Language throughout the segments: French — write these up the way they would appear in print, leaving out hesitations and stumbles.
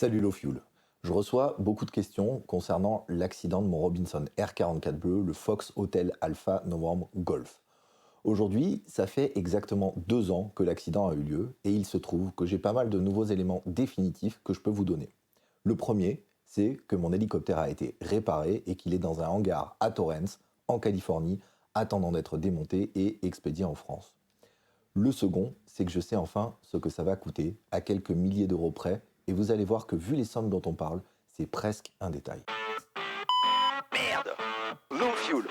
Salut Low Fuel. Je reçois beaucoup de questions concernant l'accident de mon Robinson R44 bleu, le Fox Hotel Alpha Novembre Golf. Aujourd'hui, ça fait exactement 2 ans que l'accident a eu lieu et il se trouve que j'ai pas mal de nouveaux éléments définitifs que je peux vous donner. Le premier, c'est que mon hélicoptère a été réparé et qu'il est dans un hangar à Torrance, en Californie, attendant d'être démonté et expédié en France. Le second, c'est que je sais enfin ce que ça va coûter, à quelques milliers d'euros près, et vous allez voir que vu les sommes dont on parle, c'est presque un détail. Merde. Low fuel.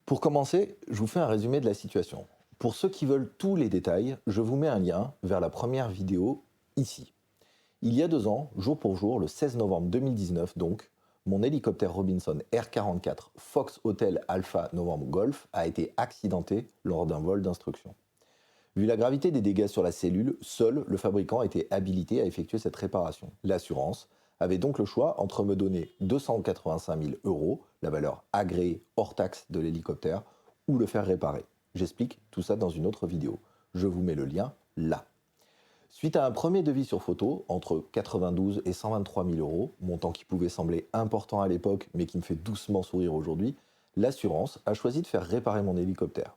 Pour commencer, je vous fais un résumé de la situation. Pour ceux qui veulent tous les détails, je vous mets un lien vers la première vidéo ici. Il y a 2 ans, jour pour jour, le 16 novembre 2019 donc, mon hélicoptère Robinson R44 Fox Hotel Alpha Novembre Golf a été accidenté lors d'un vol d'instruction. Vu la gravité des dégâts sur la cellule, seul le fabricant était habilité à effectuer cette réparation. L'assurance avait donc le choix entre me donner 285 000 euros, la valeur agréée hors taxe de l'hélicoptère, ou le faire réparer. J'explique tout ça dans une autre vidéo. Je vous mets le lien là. Suite à un premier devis sur photo, entre 92 et 123 000 euros, montant qui pouvait sembler important à l'époque mais qui me fait doucement sourire aujourd'hui, l'assurance a choisi de faire réparer mon hélicoptère.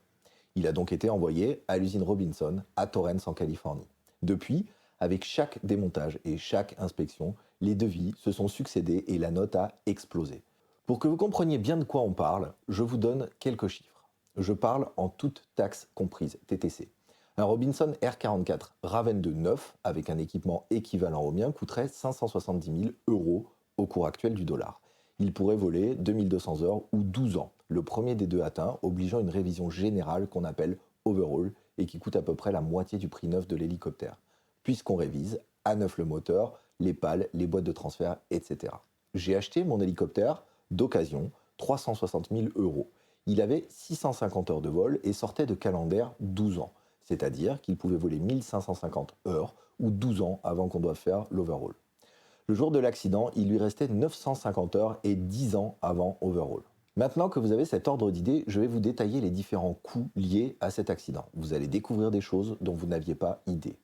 Il a donc été envoyé à l'usine Robinson à Torrance en Californie. Depuis, avec chaque démontage et chaque inspection, les devis se sont succédés et la note a explosé. Pour que vous compreniez bien de quoi on parle, je vous donne quelques chiffres. Je parle en toutes taxes comprises, TTC. Un Robinson R44 Raven 2 neuf, avec un équipement équivalent au mien, coûterait 570 000 euros au cours actuel du dollar. Il pourrait voler 2200 heures ou 12 ans, le premier des deux atteint, obligeant une révision générale qu'on appelle overhaul et qui coûte à peu près la moitié du prix neuf de l'hélicoptère, puisqu'on révise à neuf le moteur, les pales, les boîtes de transfert, etc. J'ai acheté mon hélicoptère d'occasion, 360 000 euros. Il avait 650 heures de vol et sortait de calendaire 12 ans, c'est-à-dire qu'il pouvait voler 1550 heures ou 12 ans avant qu'on doive faire l'overhaul. Le jour de l'accident, il lui restait 950 heures et 10 ans avant overhaul. Maintenant que vous avez cet ordre d'idée, je vais vous détailler les différents coûts liés à cet accident. Vous allez découvrir des choses dont vous n'aviez pas idée.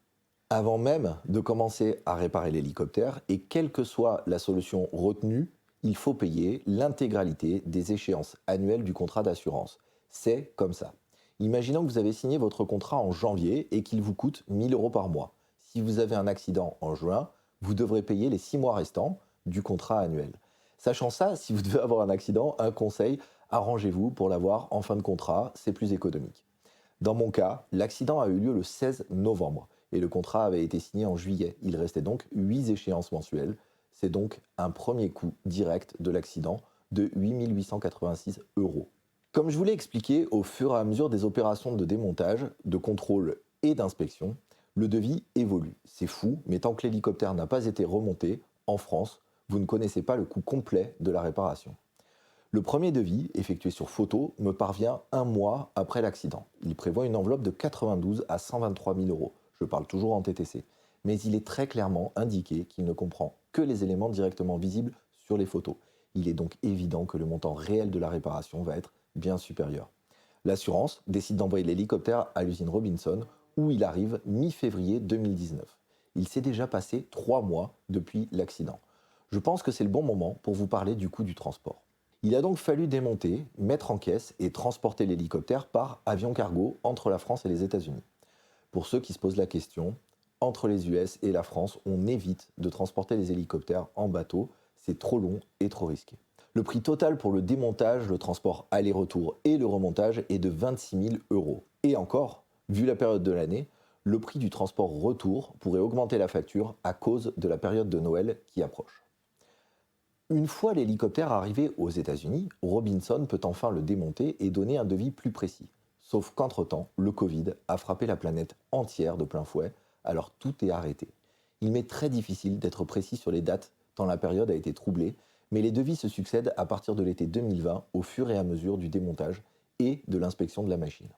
Avant même de commencer à réparer l'hélicoptère, et quelle que soit la solution retenue, il faut payer l'intégralité des échéances annuelles du contrat d'assurance. C'est comme ça. Imaginons que vous avez signé votre contrat en janvier et qu'il vous coûte 1 000 euros par mois. Si vous avez un accident en juin, vous devrez payer les 6 mois restants du contrat annuel. Sachant ça, si vous devez avoir un accident, un conseil, arrangez-vous pour l'avoir en fin de contrat, c'est plus économique. Dans mon cas, l'accident a eu lieu le 16 novembre et le contrat avait été signé en juillet. Il restait donc 8 échéances mensuelles. C'est donc un premier coût direct de l'accident de 8 886 euros. Comme je vous l'ai expliqué, au fur et à mesure des opérations de démontage, de contrôle et d'inspection, le devis évolue. C'est fou, mais tant que l'hélicoptère n'a pas été remonté, en France, vous ne connaissez pas le coût complet de la réparation. Le premier devis, effectué sur photo, me parvient un mois après l'accident. Il prévoit une enveloppe de 92 à 123 000 euros. Je parle toujours en TTC. Mais il est très clairement indiqué qu'il ne comprend que les éléments directement visibles sur les photos. Il est donc évident que le montant réel de la réparation va être bien supérieur. L'assurance décide d'envoyer l'hélicoptère à l'usine Robinson où il arrive mi-février 2019. Il s'est déjà passé 3 mois depuis l'accident. Je pense que c'est le bon moment pour vous parler du coût du transport. Il a donc fallu démonter, mettre en caisse et transporter l'hélicoptère par avion cargo entre la France et les États-Unis. Pour ceux qui se posent la question, entre les US et la France, on évite de transporter les hélicoptères en bateau, c'est trop long et trop risqué. Le prix total pour le démontage, le transport aller-retour et le remontage est de 26 000 euros. Et encore, vu la période de l'année, le prix du transport retour pourrait augmenter la facture à cause de la période de Noël qui approche. Une fois l'hélicoptère arrivé aux États-Unis, Robinson peut enfin le démonter et donner un devis plus précis. Sauf qu'entre-temps, le Covid a frappé la planète entière de plein fouet, alors tout est arrêté. Il m'est très difficile d'être précis sur les dates tant la période a été troublée, mais les devis se succèdent à partir de l'été 2020 au fur et à mesure du démontage et de l'inspection de la machine.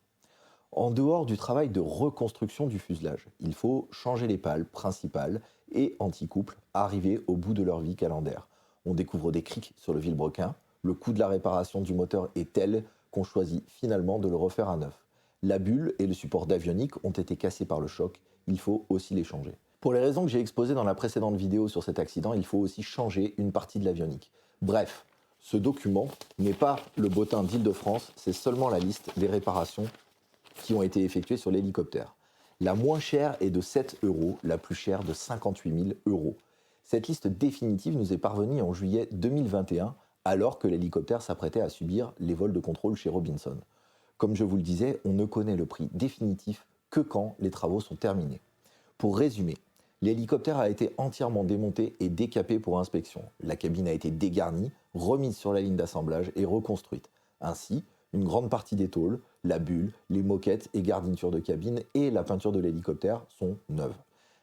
En dehors du travail de reconstruction du fuselage, il faut changer les pales principales et anti-couple arrivés au bout de leur vie calendaire. On découvre des crics sur le vilebrequin, le coût de la réparation du moteur est tel qu'on choisit finalement de le refaire à neuf. La bulle et le support d'avionique ont été cassés par le choc, il faut aussi les changer. Pour les raisons que j'ai exposées dans la précédente vidéo sur cet accident, il faut aussi changer une partie de l'avionique. Bref, ce document n'est pas le bottin d'Île-de-France, c'est seulement la liste des réparations qui ont été effectuées sur l'hélicoptère. La moins chère est de 7 €, la plus chère de 58 000 €. Cette liste définitive nous est parvenue en juillet 2021, alors que l'hélicoptère s'apprêtait à subir les vols de contrôle chez Robinson. Comme je vous le disais, on ne connaît le prix définitif que quand les travaux sont terminés. Pour résumer, l'hélicoptère a été entièrement démonté et décapé pour inspection. La cabine a été dégarnie, remise sur la ligne d'assemblage et reconstruite. Ainsi, une grande partie des tôles, la bulle, les moquettes et garnitures de cabine et la peinture de l'hélicoptère sont neuves.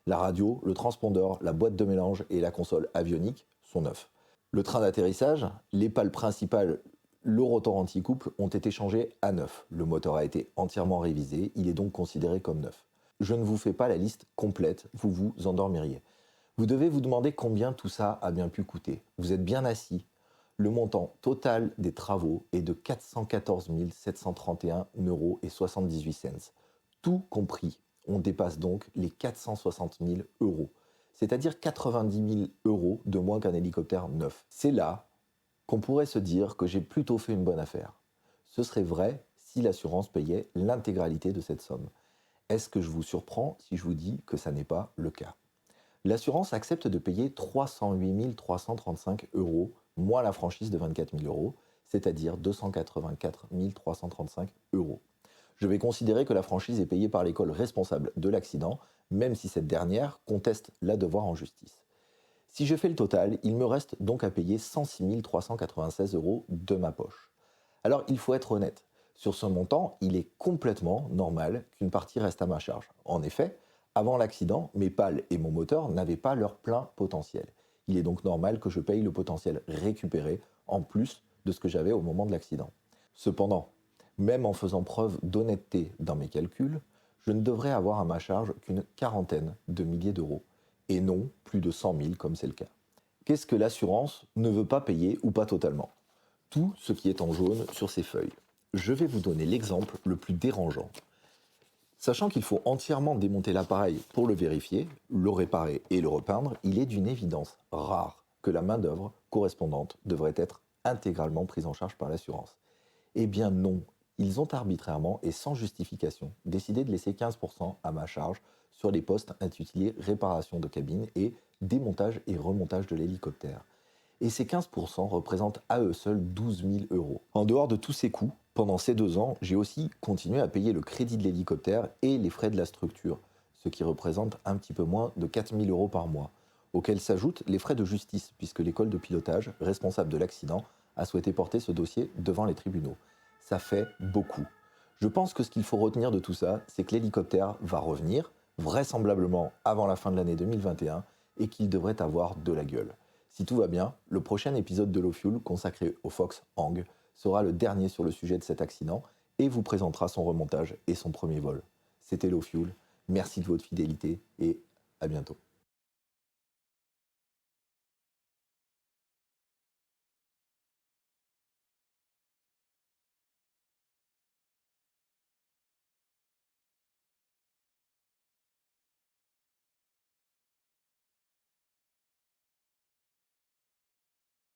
La radio, le transpondeur, la boîte de mélange et la console avionique sont neufs. Le train d'atterrissage, les pales principales, le rotor anti-couple ont été changés à neuf. Le moteur a été entièrement révisé, il est donc considéré comme neuf. Je ne vous fais pas la liste complète, vous vous endormiriez. Vous devez vous demander combien tout ça a bien pu coûter. Vous êtes bien assis. Le montant total des travaux est de 414 731 € et 78 cents. Tout compris, on dépasse donc les 460 000 €, c'est-à-dire 90 000 € de moins qu'un hélicoptère neuf. C'est là qu'on pourrait se dire que j'ai plutôt fait une bonne affaire. Ce serait vrai si l'assurance payait l'intégralité de cette somme. Est-ce que je vous surprends si je vous dis que ça n'est pas le cas? L'assurance accepte de payer 308 335 € moins la franchise de 24 000 €, c'est-à-dire 284 335 €. Je vais considérer que la franchise est payée par l'école responsable de l'accident, même si cette dernière conteste la devoir en justice. Si je fais le total, il me reste donc à payer 106 396 € de ma poche. Alors il faut être honnête, sur ce montant, il est complètement normal qu'une partie reste à ma charge. En effet, avant l'accident, mes pales et mon moteur n'avaient pas leur plein potentiel. Il est donc normal que je paye le potentiel récupéré en plus de ce que j'avais au moment de l'accident. Cependant, même en faisant preuve d'honnêteté dans mes calculs, je ne devrais avoir à ma charge qu'une quarantaine de milliers d'euros, et non plus de 100 000 comme c'est le cas. Qu'est-ce que l'assurance ne veut pas payer ou pas totalement? Tout ce qui est en jaune sur ces feuilles. Je vais vous donner l'exemple le plus dérangeant. Sachant qu'il faut entièrement démonter l'appareil pour le vérifier, le réparer et le repeindre, il est d'une évidence rare que la main-d'œuvre correspondante devrait être intégralement prise en charge par l'assurance. Eh bien non, ils ont arbitrairement et sans justification décidé de laisser 15% à ma charge sur les postes intitulés réparation de cabine et démontage et remontage de l'hélicoptère. Et ces 15% représentent à eux seuls 12 000 €. En dehors de tous ces coûts, pendant ces 2 ans, j'ai aussi continué à payer le crédit de l'hélicoptère et les frais de la structure, ce qui représente un petit peu moins de 4 000 € par mois, auxquels s'ajoutent les frais de justice, puisque l'école de pilotage, responsable de l'accident, a souhaité porter ce dossier devant les tribunaux. Ça fait beaucoup. Je pense que ce qu'il faut retenir de tout ça, c'est que l'hélicoptère va revenir, vraisemblablement avant la fin de l'année 2021, et qu'il devrait avoir de la gueule. Si tout va bien, le prochain épisode de Low Fuel consacré au Fox Hang sera le dernier sur le sujet de cet accident et vous présentera son remontage et son premier vol. C'était Low Fuel, merci de votre fidélité et à bientôt.